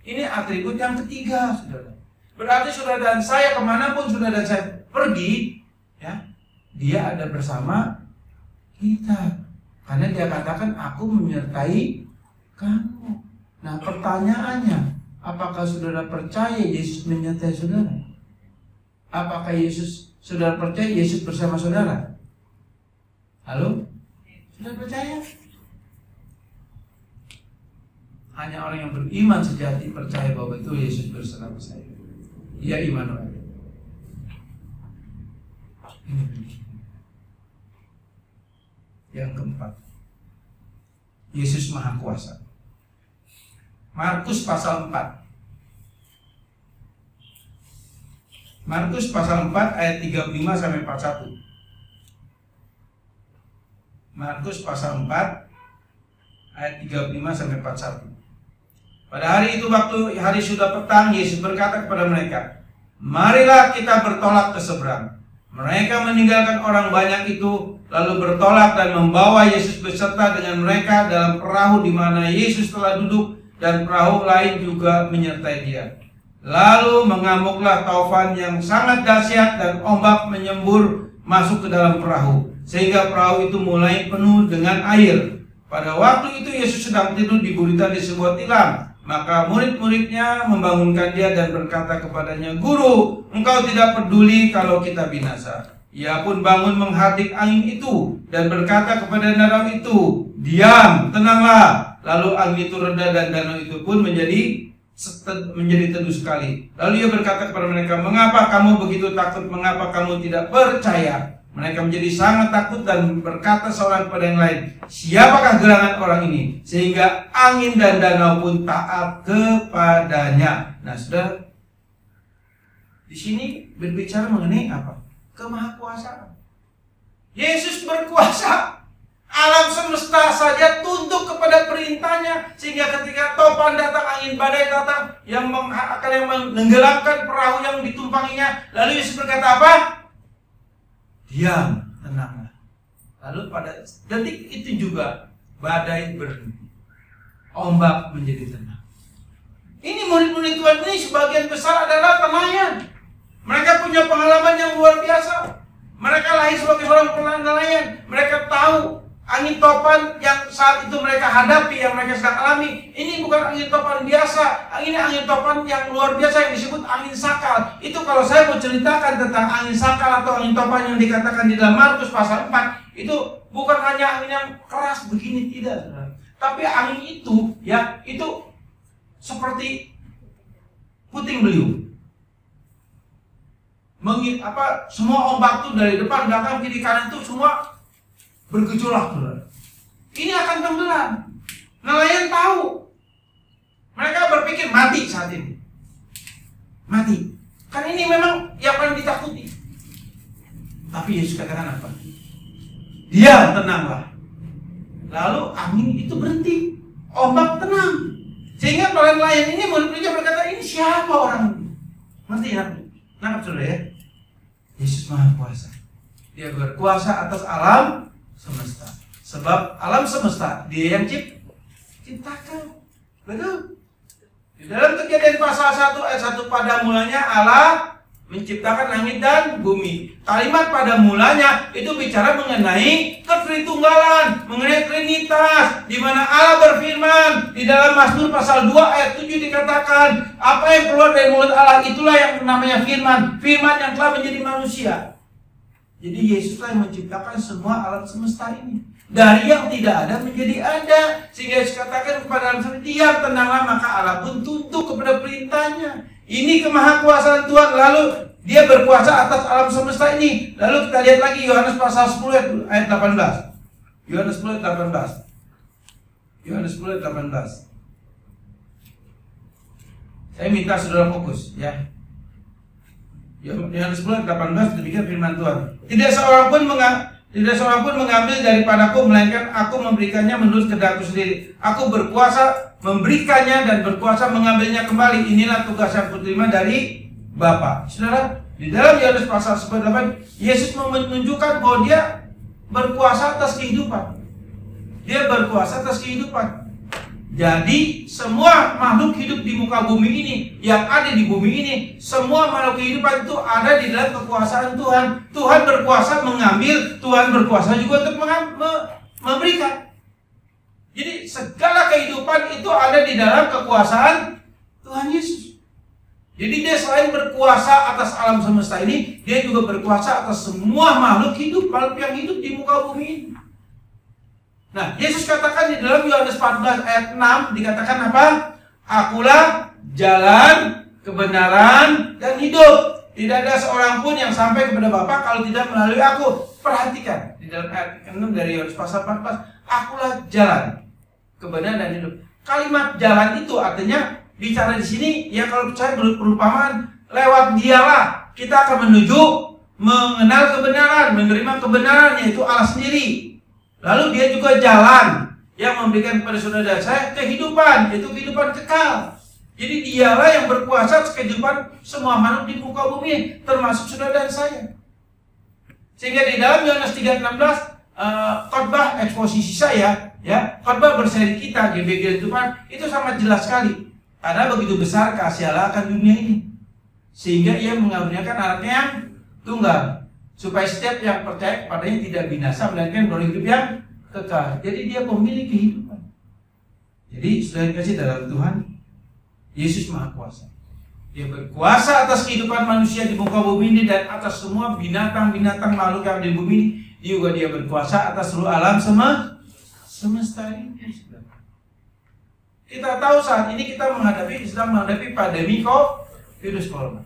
Ini atribut yang ketiga, saudara. Berarti saudara dan saya kemanapun saudara dan saya pergi, ya, Dia ada bersama kita. Karena Dia katakan, aku menyertai kamu. Nah, pertanyaannya, apakah saudara percaya Yesus menyertai saudara? Apakah saudara percaya Yesus bersama saudara? Halo? Saudara percaya? Hanya orang yang beriman sejati percaya bahwa itu Yesus bersama saya. Dia Immanuel. Yang keempat, Yesus Maha Kuasa. Markus pasal 4. Markus pasal 4 ayat 35 sampai 41. Markus pasal 4 ayat 35 sampai 41. Pada hari itu waktu hari sudah petang, Yesus berkata kepada mereka, marilah kita bertolak ke seberang. Mereka meninggalkan orang banyak itu, lalu bertolak dan membawa Yesus beserta dengan mereka dalam perahu di mana Yesus telah duduk, dan perahu lain juga menyertai Dia. Lalu mengamuklah taufan yang sangat dahsyat dan ombak menyembur masuk ke dalam perahu, sehingga perahu itu mulai penuh dengan air. Pada waktu itu Yesus sedang tidur di buritan di sebuah tilam. Maka murid-muridnya membangunkan Dia dan berkata kepadanya, Guru, engkau tidak peduli kalau kita binasa. Ia pun bangun menghardik angin itu dan berkata kepada danau itu, diam, tenanglah. Lalu angin itu reda dan danau itu pun menjadi teduh sekali. Lalu Ia berkata kepada mereka, mengapa kamu begitu takut? Mengapa kamu tidak percaya? Mereka menjadi sangat takut dan berkata seorang kepada yang lain, siapakah gerangan orang ini sehingga angin dan danau pun taat kepadanya? Nah, saudara, di sini berbicara mengenai apa? Kemahakuasaan. Yesus berkuasa. Alam semesta saja tunduk kepada perintahnya, sehingga ketika topan datang, angin badai datang yang akan menenggelamkan perahu yang ditumpanginya, lalu Yesus berkata apa? Diam, tenanglah. Lalu pada detik itu juga badai berhenti, ombak menjadi tenang. Ini murid-murid Tuhan ini sebagian besar adalah nelayan. Mereka punya pengalaman yang luar biasa. Mereka lahir sebagai seorang nelayan. Mereka tahu angin topan yang saat itu mereka hadapi, yang mereka sedang alami, ini bukan angin topan biasa. Ini angin topan yang luar biasa yang disebut angin sakal. Itu kalau saya mau ceritakan tentang angin sakal atau angin topan yang dikatakan di dalam Markus pasal 4, itu bukan hanya angin yang keras begini, tidak. Tapi angin itu, ya, itu seperti puting beliung. Semua ombak itu dari depan, belakang, kiri, kanan itu semua bergejolak. Ini akan tenggelam. Nelayan tahu. Mereka berpikir mati saat ini. Mati. Kan ini memang yang paling ditakuti. Tapi Yesus katakan apa? Diam, tenanglah. Lalu angin itu berhenti. Ombak tenang. Sehingga para nelayan ini murid-muridnya berkata, ini siapa orang ini? Ngerti ya? Nangkap sudah ya? Yesus Maha Kuasa. Dia berkuasa atas alam semesta. Sebab alam semesta Dia yang ciptakan. Betul? Di dalam Kejadian pasal 1 ayat 1, pada mulanya Allah menciptakan langit dan bumi. Kalimat pada mulanya itu bicara mengenai ketritunggalan, mengenai Trinitas, di mana Allah berfirman. Di dalam Mazmur pasal 2 ayat 7 dikatakan, apa yang keluar dari mulut Allah itulah yang namanya firman, firman yang telah menjadi manusia. Jadi Yesuslah yang menciptakan semua alam semesta ini. Dari yang tidak ada menjadi ada. Sehingga Yesus katakan kepada alam semesta, diam, tenanglah, maka Allah pun tunduk kepada perintahnya. Ini kemahakuasaan Tuhan. Lalu Dia berkuasa atas alam semesta ini. Lalu kita lihat lagi Yohanes pasal 10 ayat 18. Yohanes 10 ayat 18. Yohanes 10 ayat 18. Saya minta saudara fokus ya. Yohanes 10 ayat 18, demikian firman Tuhan. Tidak seorang pun mengambil daripadaku, melainkan aku memberikannya menurut kehendakku sendiri. Aku berkuasa memberikannya dan berkuasa mengambilnya kembali. Inilah tugas yang kuterima dari Bapa. Saudara, di dalam Yohanes pasal 18, Yesus menunjukkan bahwa Dia berkuasa atas kehidupan. Dia berkuasa atas kehidupan. Jadi semua makhluk hidup di muka bumi ini, yang ada di bumi ini, semua makhluk kehidupan itu ada di dalam kekuasaan Tuhan. Tuhan berkuasa mengambil, Tuhan berkuasa juga untuk memberikan. Jadi segala kehidupan itu ada di dalam kekuasaan Tuhan Yesus. Jadi Dia selain berkuasa atas alam semesta ini, Dia juga berkuasa atas semua makhluk yang hidup di muka bumi ini. Nah, Yesus katakan di dalam Yohanes 14 ayat 6 dikatakan apa? Akulah jalan, kebenaran, dan hidup. Tidak ada seorang pun yang sampai kepada Bapa kalau tidak melalui aku. Perhatikan di dalam ayat 6 dari Yohanes pasal 14, akulah jalan, kebenaran, dan hidup. Kalimat jalan itu artinya bicara di sini ya, kalau percaya perumpamaan, lewat Dialah kita akan menuju mengenal kebenaran, menerima kebenaran, yaitu Allah sendiri. Lalu Dia juga jalan yang memberikan kepada saudara dan saya kehidupan, yaitu kehidupan kekal. Jadi Dialah yang berkuasa atas kehidupan semua makhluk di muka bumi, termasuk saudara dan saya. Sehingga di dalam Yohanes 3:16, khotbah eksposisi saya, ya, khotbah berseri kita GBG Tuhan, itu sangat jelas sekali. Karena begitu besar kasih Allah akan dunia ini, sehingga Ia mengaruniakan anaknya yang tunggal, supaya setiap yang percaya kepadanya tidak binasa, melainkan beroleh hidup yang kekal. Jadi Dia pemilik kehidupan. Jadi sudah dikasih dalam Tuhan, Yesus Maha Kuasa. Dia berkuasa atas kehidupan manusia di muka bumi ini dan atas semua binatang-binatang makhluk yang di bumi ini. Juga Dia berkuasa atas seluruh alam semesta ini. Kita tahu saat ini kita sedang menghadapi pandemi virus corona.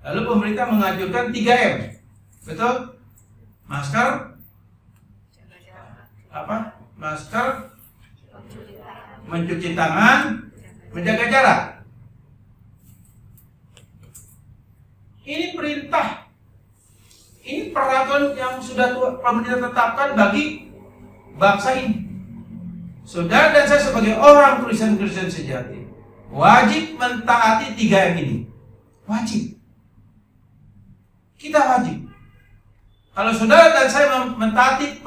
Lalu pemerintah menganjurkan 3M. Betul? Masker, masker, mencuci tangan, menjaga jarak. Ini perintah. Ini peraturan yang sudah pemerintah tetapkan bagi bangsa ini. Saudara dan saya sebagai orang Kristen sejati wajib mentaati 3 yang ini. Wajib. Kita wajib. Kalau saudara dan saya mentaati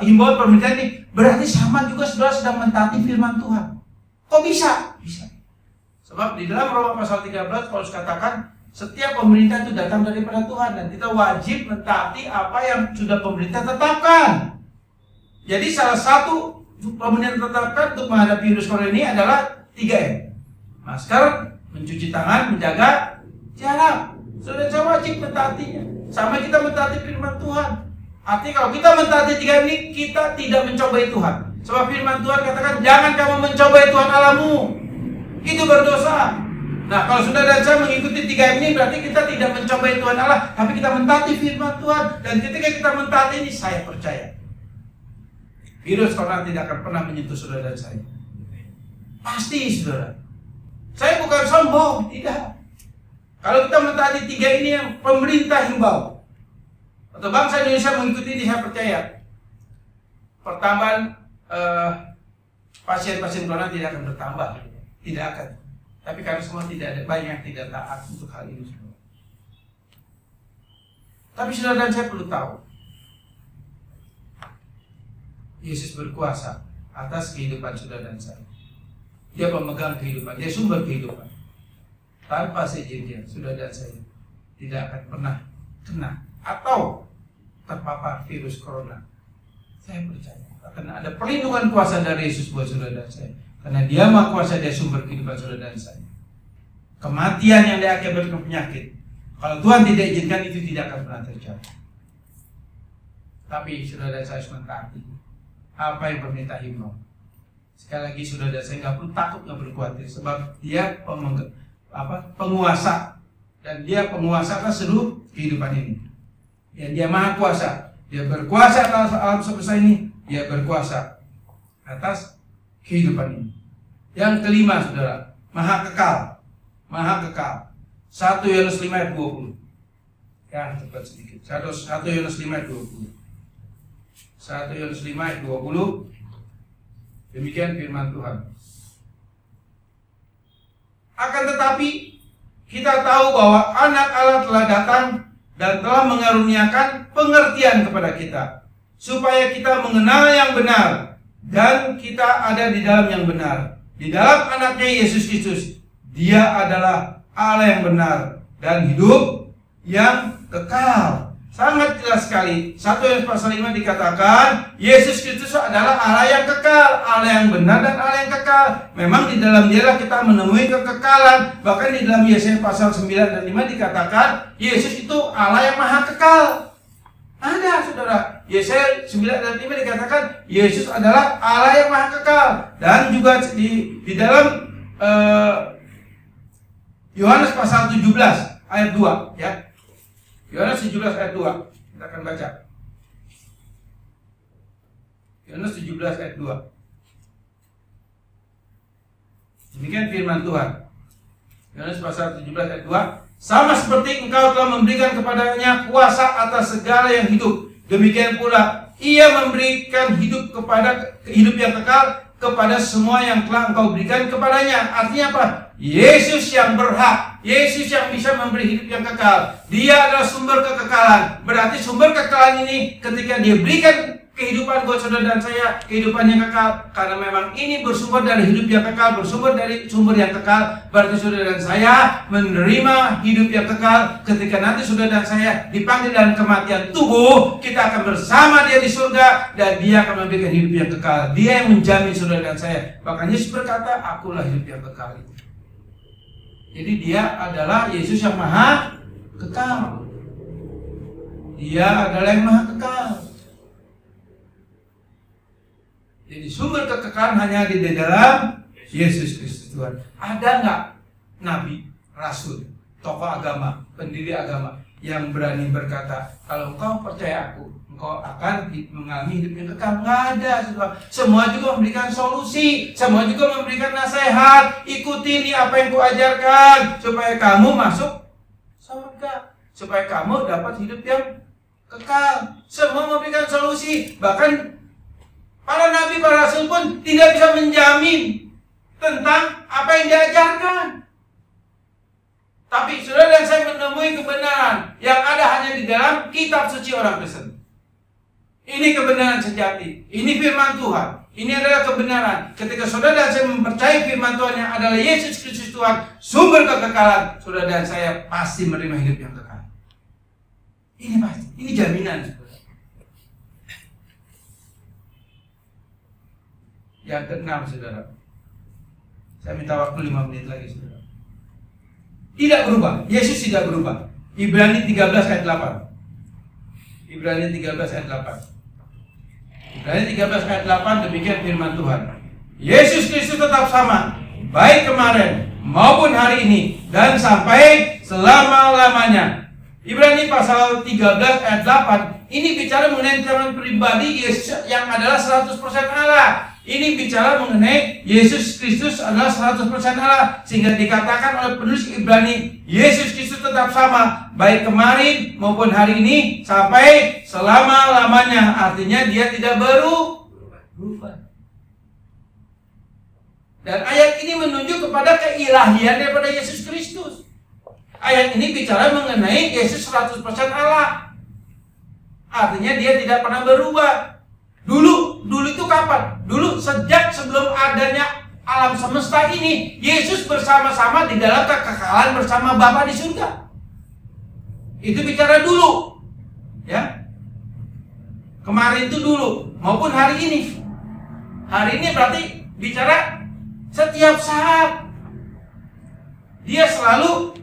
himbauan pemerintah ini, berarti sama juga saudara sedang mentaati firman Tuhan. Kok bisa? Bisa. Sebab di dalam Roma pasal 13 Paulus katakan setiap pemerintah itu datang daripada Tuhan dan kita wajib mentaati apa yang sudah pemerintah tetapkan. Jadi salah satu pemerintah tetapkan untuk menghadapi virus corona ini adalah 3M. Masker, mencuci tangan, menjaga jarak. Saudara saya wajib mentaatinya. Sama kita mentaati firman Tuhan. Artinya kalau kita mentaati 3M ini, kita tidak mencobai Tuhan. Sebab firman Tuhan katakan, jangan kamu mencobai Tuhan Allahmu. Itu berdosa. Nah, kalau saudara dan saya mengikuti 3M ini, berarti kita tidak mencobai Tuhan Allah, tapi kita mentaati firman Tuhan. Dan ketika kita mentaati ini, saya percaya virus corona tidak akan pernah menyentuh saudara dan saya. Pasti, saudara. Saya bukan sombong, tidak. Kalau kita mentaati 3 ini yang pemerintah himbau, atau bangsa Indonesia mengikuti ini, saya percaya pertambahan pasien-pasien corona tidak akan bertambah. Tidak akan. Tapi karena semua tidak ada, banyak yang tidak taat untuk hal ini semua. Tapi saudara dan saya perlu tahu, Yesus berkuasa atas kehidupan saudara dan saya. Dia pemegang kehidupan, dia sumber kehidupan. Tanpa seizin dia, saudara dan saya tidak akan pernah kena atau terpapar virus corona. Saya percaya akan ada perlindungan kuasa dari Yesus buat saudara dan saya. Karena dia maha kuasa, dia sumber kehidupan saudara dan saya. Kematian yang diakibatkan penyakit, kalau Tuhan tidak izinkan, itu tidak akan pernah terjadi. Tapi saudara dan saya harus mentaati apa yang pemerintah himbau. Sekali lagi saudara dan saya nggak perlu takut, nggak perlu khawatir, sebab dia penguasa, dan dia penguasa atas seluruh kehidupan ini. Dan dia maha kuasa, dia berkuasa atas alam semesta ini, dia berkuasa atas kehidupan ini. Yang kelima, saudara, maha kekal. Maha kekal. 1 Yohanes 5 ayat 20. Ya, cepat sedikit. 1 Yohanes 5 ayat 20. 1 Yohanes 5 ayat 20. Demikian firman Tuhan. Akan tetapi kita tahu bahwa anak Allah telah datang dan telah mengaruniakan pengertian kepada kita, supaya kita mengenal yang benar dan kita ada di dalam yang benar. Di dalam anaknya Yesus Kristus, dia adalah Allah yang benar dan hidup yang kekal. Sangat jelas sekali. 1 Yohanes pasal 5 dikatakan Yesus Kristus adalah Allah yang kekal, Allah yang benar dan Allah yang kekal. Memang di dalam dialah kita menemui kekekalan. Bahkan di dalam Yesaya pasal 9 dan 5 dikatakan Yesus itu Allah yang maha kekal. Ada, saudara. Yesaya 9 dan 5 dikatakan Yesus adalah Allah yang maha kekal. Dan juga di dalam Yohanes pasal 17 ayat 2, ya. Yohanes 17 ayat 2. Kita akan baca. Yohanes 17 ayat 2. Demikian firman Tuhan. Yohanes pasal 17 ayat 2. Sama seperti engkau telah memberikan kepadanya kuasa atas segala yang hidup, demikian pula ia memberikan hidup yang kekal kepada semua yang telah engkau berikan kepadanya. Artinya apa? Yesus yang berhak, Yesus yang bisa memberi hidup yang kekal. Dia adalah sumber kekekalan. Berarti sumber kekekalan ini ketika dia berikan kehidupan buat saudara dan saya, kehidupan yang kekal, karena memang ini bersumber dari hidup yang kekal, bersumber dari sumber yang kekal. Berarti saudara dan saya menerima hidup yang kekal. Ketika nanti saudara dan saya dipanggil dalam kematian tubuh, kita akan bersama dia di surga, dan dia akan memberikan hidup yang kekal. Dia yang menjamin saudara dan saya. Bahkan Yesus berkata, akulah hidup yang kekal itu. Jadi dia adalah Yesus yang maha kekal. Dia adalah yang maha kekal. Jadi sumber kekekalan hanya di dalam Yesus Kristus Tuhan. Ada nggak nabi, rasul, tokoh agama, pendiri agama yang berani berkata, kalau engkau percaya aku, engkau akan mengalami hidup yang kekal? Nggak ada. Semua juga memberikan solusi, semua juga memberikan nasihat. Ikuti ini apa yang kuajarkan supaya kamu masuk surga, supaya kamu dapat hidup yang kekal. Semua memberikan solusi. Bahkan para nabi, para rasul pun tidak bisa menjamin tentang apa yang diajarkan. Tapi saudara dan saya menemui kebenaran yang ada hanya di dalam kitab suci orang Kristen. Ini kebenaran sejati. Ini firman Tuhan. Ini adalah kebenaran. Ketika saudara dan saya mempercayai firman Tuhan yang adalah Yesus Kristus Tuhan, sumber kekekalan, saudara dan saya pasti menerima hidup yang kekal. Ini pasti. Ini jaminan, saudara. Yang keenam, saudara. Saya minta waktu 5 menit lagi, saudara. Tidak berubah. Yesus tidak berubah. Ibrani 13 ayat 8. Ibrani 13 ayat 8. Ibrani 13 ayat 8, demikian firman Tuhan. Yesus Kristus tetap sama, baik kemarin maupun hari ini dan sampai selama-lamanya. Ibrani pasal 13 ayat 8 ini bicara mengenai keterangan pribadi Yesus yang adalah 100% Allah. Ini bicara mengenai Yesus Kristus adalah 100% Allah, sehingga dikatakan oleh penulis Ibrani, Yesus Kristus tetap sama, baik kemarin maupun hari ini sampai selama-lamanya. Artinya dia tidak berubah. Dan ayat ini menunjuk kepada keilahian daripada Yesus Kristus. Ayat ini bicara mengenai Yesus 100% Allah. Artinya dia tidak pernah berubah. Dulu itu kapan? Dulu sejak sebelum adanya alam semesta ini, Yesus bersama-sama di dalam kekekalan bersama Bapa di surga. Itu bicara dulu, ya. Kemarin itu dulu, maupun hari ini. Hari ini berarti bicara setiap saat. Dia selalu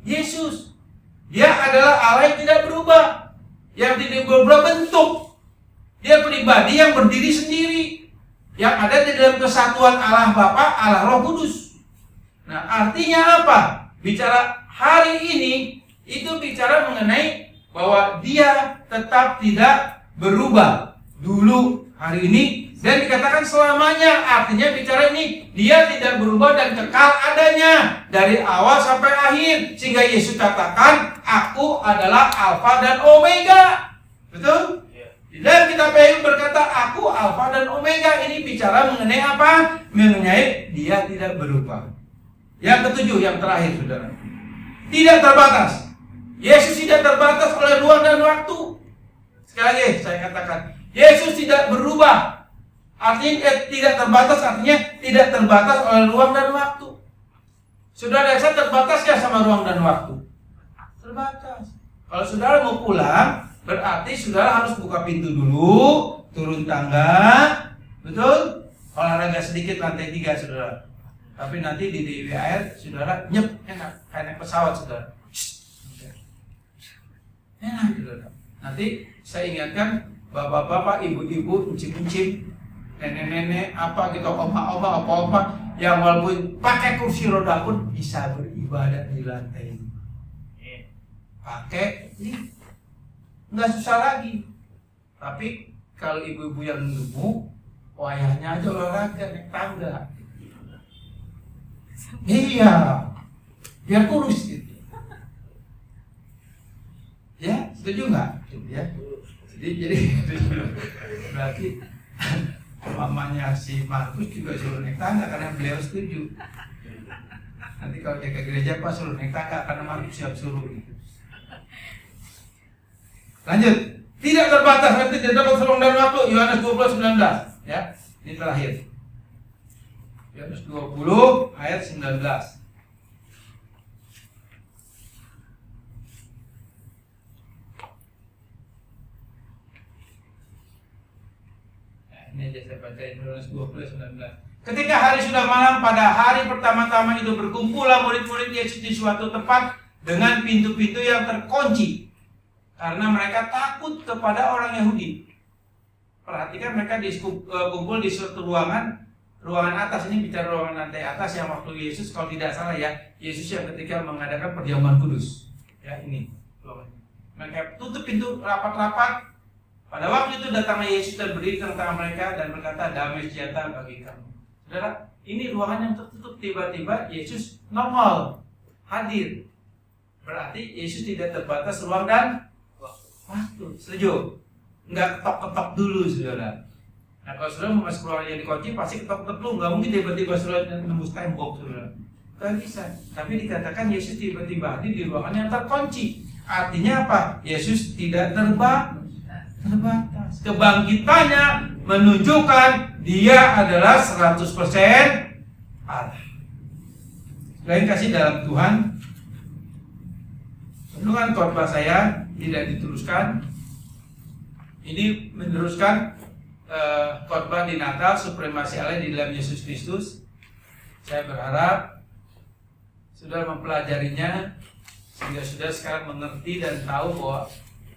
Yesus. Dia adalah Allah yang tidak berubah, yang tidak berubah bentuk. Dia pribadi yang berdiri sendiri, yang ada di dalam kesatuan Allah Bapa, Allah Roh Kudus. Nah, artinya apa? Bicara hari ini itu bicara mengenai bahwa dia tetap tidak berubah dulu, hari ini, dan dikatakan selamanya. Artinya bicara ini dia tidak berubah dan kekal adanya dari awal sampai akhir, sehingga Yesus katakan, aku adalah Alfa dan Omega. Betul? Di dalam kitab Ayub berkata, aku Alfa dan Omega. Ini bicara mengenai apa? Mengenai dia tidak berubah. Yang ketujuh, yang terakhir, saudara, tidak terbatas. Yesus tidak terbatas oleh ruang dan waktu. Sekali lagi saya katakan, Yesus tidak berubah. Artinya tidak terbatas, artinya tidak terbatas oleh ruang dan waktu. Saudara, saya terbatas ya sama ruang dan waktu? Terbatas. Kalau saudara mau pulang, berarti saudara harus buka pintu dulu, turun tangga, betul? Olahraga sedikit lantai 3, saudara. Tapi nanti di DWR, saudara nyep, enak, kayak naik pesawat, saudara. Enak, saudara. Nanti saya ingatkan, bapak-bapak, ibu-ibu, encim-encim, nenek-nenek, apa gitu, oma-oma, apa-apa, yang walaupun pakai kursi roda pun bisa beribadah di lantai ini. Pakai ini. Nggak susah lagi. Tapi kalau ibu-ibu yang gemuk, wayahnya aja olahraga naik tangga. Iya, biar kurus gitu. Ya, setuju nggak? Ya. Jadi berarti mamanya si Markus juga suruh naik tangga karena beliau setuju. Nanti kalau dia ke gereja pas suruh naik tangga karena Markus siap suruh gitu. Lanjut, tidak terbatas, nanti tidak dapat ruang dan waktu. Yohanes 20:19, ya, ini terakhir. Yohanes 20 ayat 19. Nah, ini aja saya bacain Yohanes 20:19. Ketika hari sudah malam, pada hari pertama-tama itu berkumpullah murid-murid Yesus di suatu tempat dengan pintu-pintu yang terkunci. Karena mereka takut kepada orang Yahudi. Perhatikan, mereka kumpul di suatu ruangan atas. Ini bicara ruangan lantai atas yang waktu Yesus, kalau tidak salah ya, Yesus yang ketika mengadakan perjamuan kudus. Ya, ini ruangannya. Mereka tutup pintu rapat-rapat. Pada waktu itu datanglah Yesus dan berdiri di tengah mereka dan berkata, damai sejahtera bagi kamu. Saudara, ini ruangan yang tertutup, tiba-tiba Yesus nongol, hadir. Berarti Yesus tidak terbatas ruang dan waktu. Setuju? Enggak ketok-ketok dulu, saudara. Nah kalau saudara mau masuk ruangan yang dikunci pasti ketok-ketok lu, nggak mungkin tiba-tiba saudara nembus tembok saudara. Gak bisa. Tapi dikatakan Yesus tiba-tiba hadir di ruangan yang terkunci. Artinya apa? Yesus tidak terbatas. Kebangkitannya menunjukkan dia adalah 100% Allah. Lain kasih dalam Tuhan. Dengan khotbah saya tidak diteruskan. Ini meneruskan khotbah di Natal, supremasi Allah di dalam Yesus Kristus. Saya berharap saudara mempelajarinya sehingga saudara sekarang mengerti dan tahu bahwa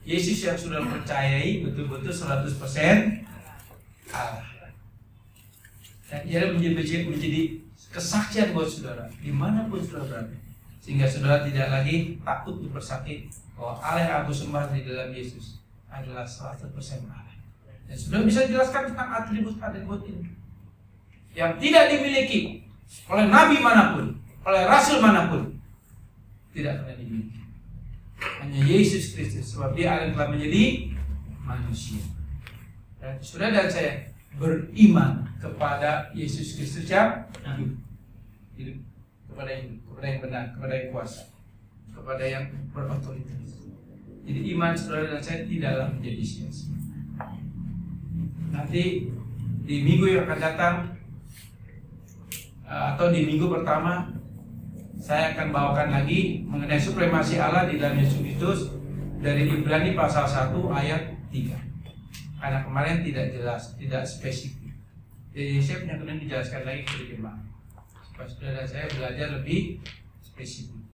Yesus yang saudara percayai betul-betul 100% Allah. Dan ia menjadi kesaksian buat saudara dimanapun saudara berada, sehingga saudara tidak lagi takut dipersakit bahwa Allah yang aku sembah di dalam Yesus adalah 100% Allah. Dan saudara bisa jelaskan tentang atribut-atribut ini yang tidak dimiliki oleh nabi manapun, oleh rasul manapun, tidak pernah dimiliki. Hanya Yesus Kristus, sebab dia yang telah menjadi manusia. Dan saudara dan saya beriman kepada Yesus Kristus yang hidup, kepada yang benar, kepada yang kuasa, kepada yang berotoritas. Jadi iman saudara dan saya tidaklah menjadi sia-sia. Nanti di minggu yang akan datang atau di minggu pertama saya akan bawakan lagi mengenai supremasi Allah di dalam Yesus Kristus dari Ibrani pasal 1 ayat 3. Karena kemarin tidak jelas, tidak spesifik. Jadi saya punya kenan dijelaskan lagi ke jemaat supaya saudara dan saya belajar lebih spesifik.